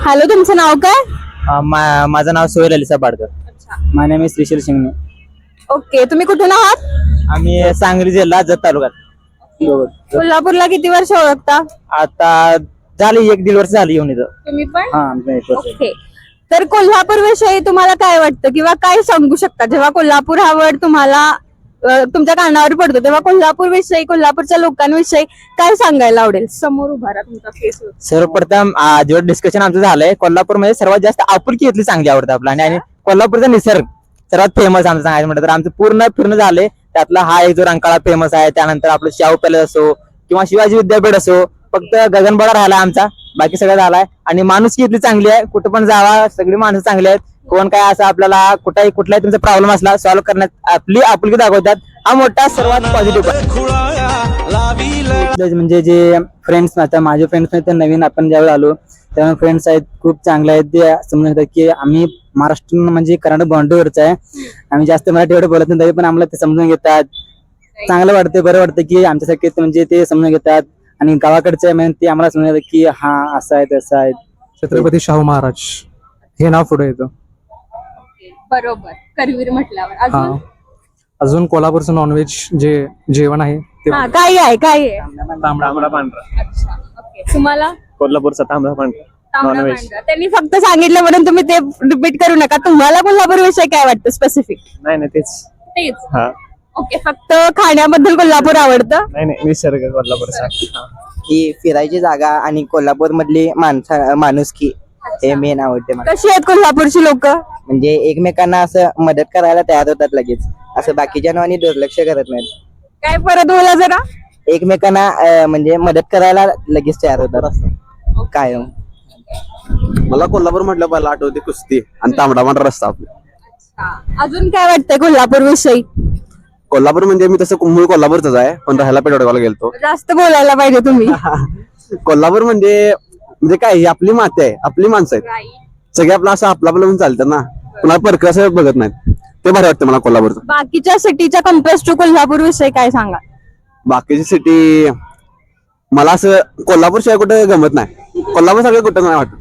Hello, तुमचं नाव काय? माझं नाव Sohel Alisa Padkar. My name is Shrishail Shingne. Okay, तुम्ही कुठून आहात? आम्ही सांगली जिल्हा जत तालुक्यात. कोल्हापूरला किती वर्ष ओळखता? आता झाली 1-1.5 वर्ष झाली येऊन इथं. तुम्ही पण? हा आमचं एक वर्ष. ओके, तर कोल्हापूर विषयी तुम्हाला काय वाटतं किंवा काय सांगू शकता? जेव्हा कोल्हापूर हा वर्ड तुम्हाला तुमच्या कानावर पडतो तेव्हा कोल्हापूर विषयी, कोल्हापूरच्या लोकांविषयी काय सांगायला आवडेल? समोर उभा राहा, तुमचा फेस. सर्वप्रथम जेवढं डिस्कशन आमचं झालंय, कोल्हापूर मध्ये सर्वात जास्त आपुलकी इथली चांगली आवडते आपल्याला. आणि कोल्हापूरचा निसर्ग सर्वात फेमस आमचं सांगायचं म्हटलं तर आमचं पूर्ण फिरणं झालंय. त्यातला हा एक जो रंकाळा फेमस आहे, त्यानंतर आपलं शाहू पॅलेस असो किंवा शिवाजी विद्यापीठ असो, फक्त गगनबावडा राहिला आमचा, बाकी सगळं झालाय. आणि माणुसकी इथली चांगली आहे, कुठं पण जावा सगळी माणसं चांगली आहेत. कोण काय असं आपल्याला कुठलाही तुमचा प्रॉब्लेम असला सॉल्व्ह करण्यात आपली आपुलकी दाखवतात. हा मोठा सर्वात पॉझिटिव्ह म्हणजे जे फ्रेंड्स आता माझे फ्रेंड्स ते नवीन आपण ज्यावेळी आलो तेव्हा फ्रेंड्स आहेत खूप चांगले आहेत. ते समजून घेतात की आम्ही महाराष्ट्र म्हणजे कर्नाटक बाउंड्रीवरच आहे, आम्ही जास्त मराठी एवढं बोलत नाही तरी पण आम्हाला ते समजून घेतात. चांगलं वाटतं, बरं वाटतं की आमच्यासारखे म्हणजे ते समजून घेतात. आणि गावाकडचे म्हणजे ते आम्हाला समजून घेतात की हा असं आहे तसं आहे. छत्रपती शाहू महाराज हे नाव पुढे येतं. बरोबर, करवीर म्हटल्यावर हा, अजून अजून कोल्हापूरचं नॉनव्हेज जे जेवण आहे ते हा, काय आहे काय आहे? तांबडा पांढरा. अच्छा, ओके. तुम्हाला कोल्हापूरचा तांबडा पांढरा तांबडा नॉनव्हेज. पांढरा. त्यांनी फक्त सांगितलं म्हणून तुम्ही ते रिपीट करू नका. तुम्हाला कोल्हापूर विषयी काय वाटतं स्पेसिफिक? नाही तेच. तेच. हा, ओके, फक्त खाण्याबद्दल कोल्हापूर आवडतं? नाही निसर्ग कोल्हापूरचा. ही फिरायची जागा आणि कोल्हापूर मधली माणुसकी हे मेन आवडते मला. कशी आहेत कोल्हापूरची लोक? म्हणजे एकमेकांना असं मदत करायला तयार होतात लगेच, असं बाकीच्या नावानी दुर्लक्ष करत नाहीत. काय परत बोला जरा. एकमेकांना म्हणजे मदत करायला लगेच तयार होतात कायम. मला कोल्हापूर म्हटलं पहिला आठवते कुस्ती आणि तांबडा पांढरा रस्ता. आपला अजून काय वाटतंय कोल्हापूर विषयी? कोल्हापूर म्हणजे मी तसं मूळ कोल्हापूरचाच आहे, पण राहायला पेटवडगावला गेलतो. जास्त बोलायला पाहिजे तुम्ही. कोल्हापूर म्हणजे काय, ही आपली माती आहे, आपली माणसं आहेत सगळे. आपलं असं आपलं म्हणून चालतं ना, कुणाला परक असं बघत नाहीत. ते भारी वाटतं मला कोल्हापूरचं. बाकीच्या सिटीच्या कम्पेअर टू कोल्हापूर विषयी काय सांगा? बाकीची सिटी मला असं कोल्हापूर शिवाय कुठं गमत नाही. कोल्हापूर सगळं कुठं नाही वाटत.